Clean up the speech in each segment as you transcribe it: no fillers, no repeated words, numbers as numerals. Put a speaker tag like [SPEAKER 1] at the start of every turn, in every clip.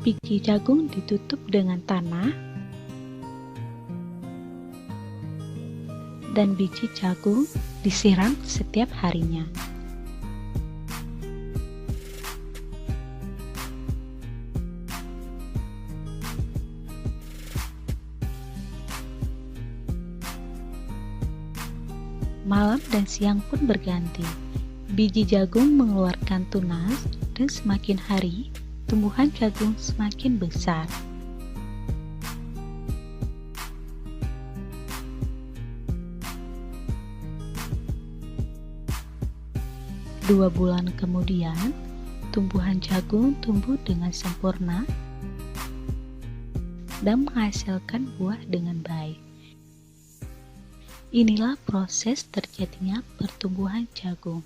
[SPEAKER 1] biji jagung ditutup dengan tanah dan biji jagung disiram setiap harinya. Malam dan siang pun berganti. Biji jagung mengeluarkan tunas dan semakin hari, tumbuhan jagung semakin besar. Dua bulan kemudian, tumbuhan jagung tumbuh dengan sempurna dan menghasilkan buah dengan baik. Inilah proses terjadinya pertumbuhan jagung.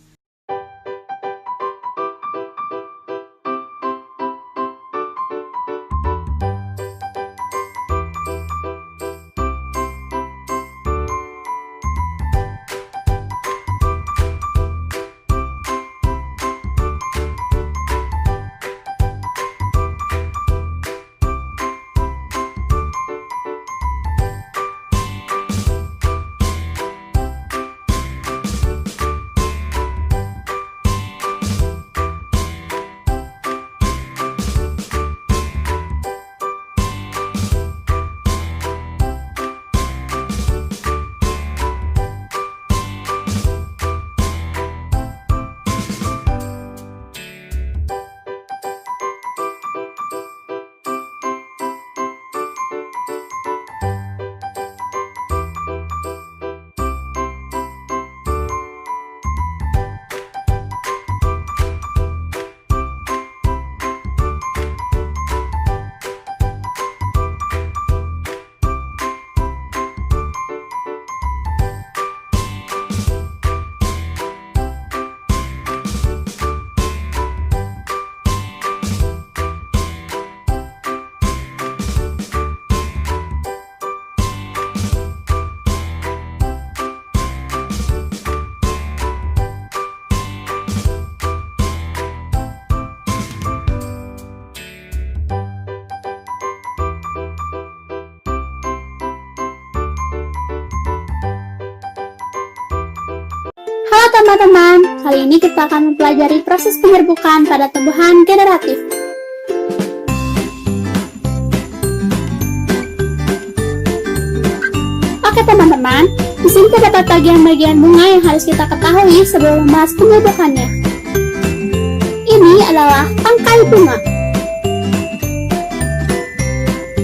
[SPEAKER 2] Halo teman-teman, kali ini kita akan mempelajari proses penyerbukan pada tumbuhan generatif. Oke teman-teman, di sini terdapat bagian-bagian bunga yang harus kita ketahui sebelum membahas penyerbukannya. Ini adalah tangkai bunga.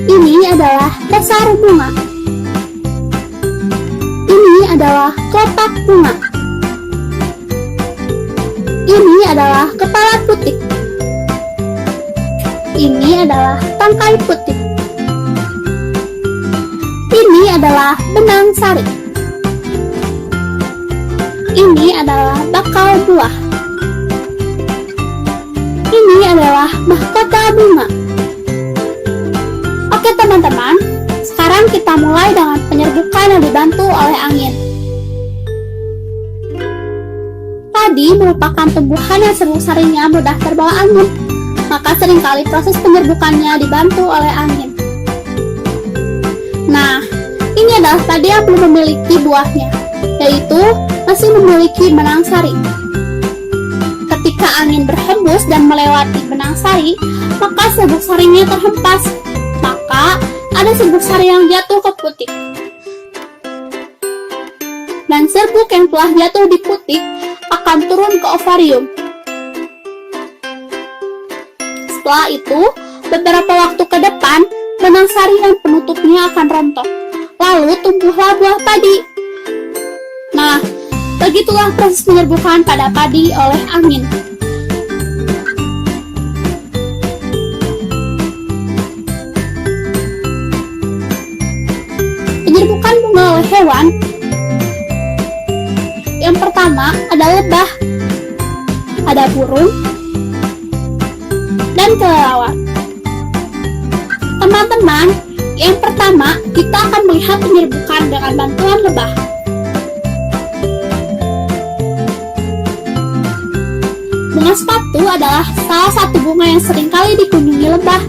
[SPEAKER 2] Ini adalah dasar bunga. Ini adalah kelopak bunga. Ini adalah kepala putik. Ini adalah tangkai putik. Ini adalah benang sari. Ini adalah bakal buah. Ini adalah mahkota bunga. Oke teman-teman, sekarang kita mulai dengan penyerbukan yang dibantu oleh angin. Padi merupakan tumbuhan yang serbuk sarinya mudah terbawa angin, maka seringkali proses penyerbukannya dibantu oleh angin. Nah, ini adalah padi yang belum memiliki buahnya, yaitu masih memiliki benang sari. Ketika angin berhembus dan melewati benang sari, maka serbuk sarinya terhempas, maka ada serbuk sari yang jatuh ke putik. Dan serbuk yang telah jatuh di putik akan turun ke ovarium. Setelah itu, beberapa waktu ke depan, benang sari dan penutupnya akan rontok. Lalu tumbuhlah buah padi. Nah, begitulah proses penyerbukan pada padi oleh angin. Penyerbukan bunga oleh hewan. Yang pertama ada lebah, ada burung, dan kelelawar. Teman-teman, yang pertama kita akan melihat penyerbukan dengan bantuan lebah. Bunga sepatu adalah salah satu bunga yang seringkali dikunjungi lebah.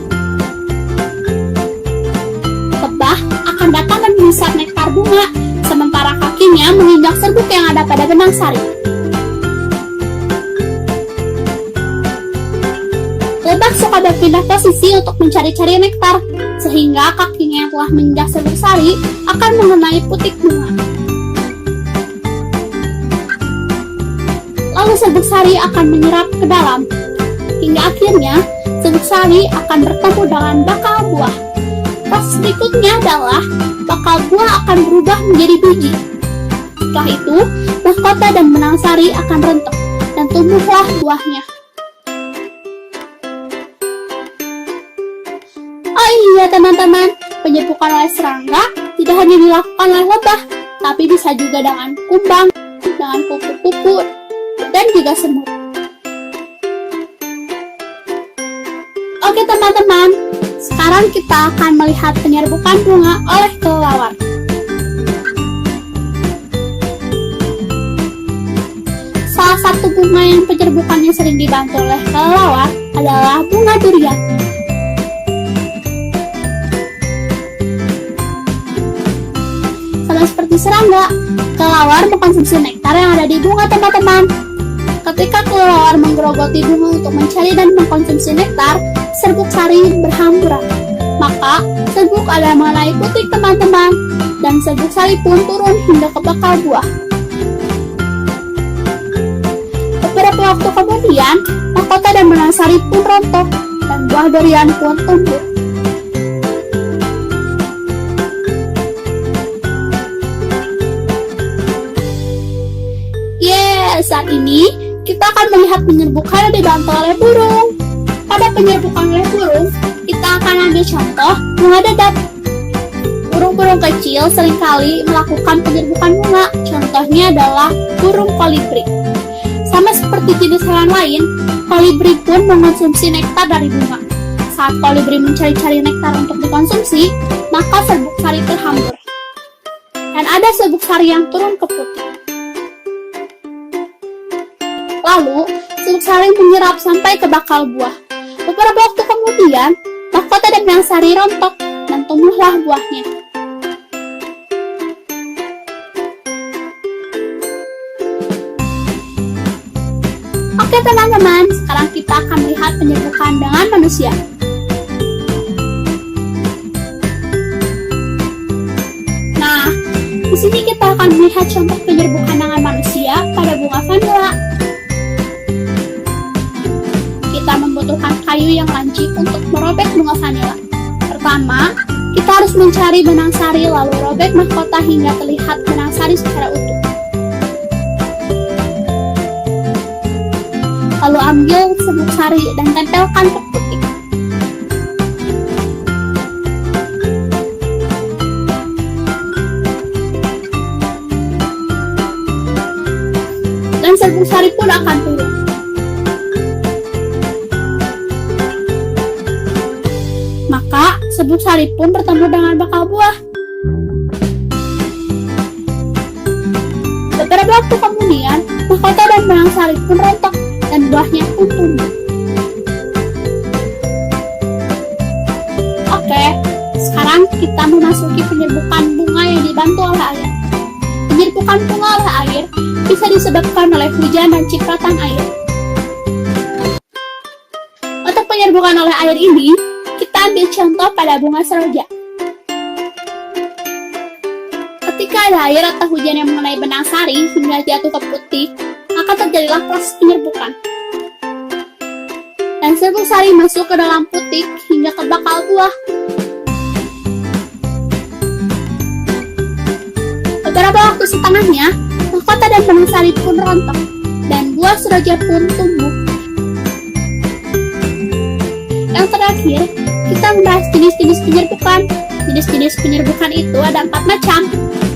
[SPEAKER 2] menghisap nektar bunga, sementara kakinya menginjak serbuk yang ada pada benang sari. Lebah suka berpindah posisi untuk mencari-cari nektar, sehingga kakinya yang telah menginjak serbuk sari akan mengenai putik bunga. Lalu serbuk sari akan menyerap ke dalam, hingga akhirnya serbuk sari akan bertemu dengan bakal buah. Proses berikutnya adalah bakal buah akan berubah menjadi biji. Setelah itu, mahkota dan benang sari akan rentok dan tumbuhlah buahnya. Oh iya teman-teman, penyerbukan oleh serangga tidak hanya dilakukan oleh lebah, tapi bisa juga dengan kumbang, dengan kupu-kupu, dan juga semut. Oke teman-teman, sekarang kita akan melihat penyerbukan bunga oleh kelelawar. Salah satu bunga yang penyerbukannya sering dibantu oleh kelelawar adalah bunga durian. Sama seperti serangga, kelelawar mengkonsumsi nektar yang ada di bunga teman-teman. Ketika kelelawar menggerogoti bunga untuk mencari dan mengkonsumsi nektar, serbuk sari berhamburan. Maka, serbuk ada mengenai putik teman-teman, dan serbuk sari pun turun hingga ke bakal buah. Beberapa waktu kemudian, mahkota dan benang sari pun rontok, dan buah durian pun tumbuh. Saat ini, kita akan melihat penyerbukan yang dibantu oleh burung. Pada penyerbukan oleh burung, kita akan ambil contoh bunga dadap. Burung-burung kecil seringkali melakukan penyerbukan bunga. Contohnya adalah burung kolibri. Sama seperti jenis hewan lain, kolibri pun mengonsumsi nektar dari bunga. Saat kolibri mencari-cari nektar untuk dikonsumsi, maka serbuk sari terhambur. Dan ada serbuk sari yang turun ke putik. Lalu, serbuk sari menyerap sampai ke bakal buah. Beberapa waktu kemudian, mahkota dan benang sari rontok dan tumbuhlah buahnya. Oke teman-teman, sekarang kita akan melihat penyerbukan dengan manusia. Nah, di sini kita akan melihat contoh penyerbukan dengan manusia pada bunga vanila. Kita membutuhkan kayu yang lancip untuk merobek bunga vanila. Pertama, kita harus mencari benang sari lalu robek mahkota hingga terlihat benang sari secara utuh. Lalu ambil serbuk sari dan tempelkan ke putik. Dan serbuk sari pun akan turun. Maka, serbuk sari pun bertemu dengan bakal buah. Beberapa waktu kemudian, mahkota dan benang sari pun rontok dan buahnya pun tumbuh. Oke, sekarang kita memasuki penyerbukan bunga yang dibantu oleh air. Penyerbukan bunga oleh air bisa disebabkan oleh hujan dan cipratan air. Untuk penyerbukan oleh air ini, kita ambil contoh pada bunga seroja. Ketika ada air atau hujan yang mengenai benang sari hingga jatuh ke putik, maka terjadilah proses penyerbukan. Dan serbuk sari masuk ke dalam putik hingga ke bakal buah. Beberapa waktu setengahnya, mahkota dan benang sari pun rontok, dan buah seroja pun tumbuh. Yang terakhir, kita membahas jenis-jenis penyerbukan. Jenis-jenis penyerbukan itu ada 4 macam.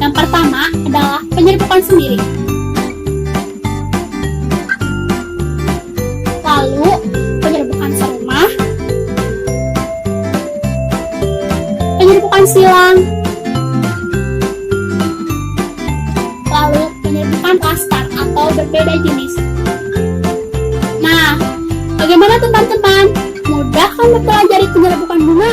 [SPEAKER 2] Yang pertama adalah penyerbukan sendiri. Lalu, penyerbukan serumah, penyerbukan silang, lalu penyerbukan klastar atau berbeda jenis. Nah, bagaimana teman-teman? Mudah kan mempelajari penyerbukan bunga?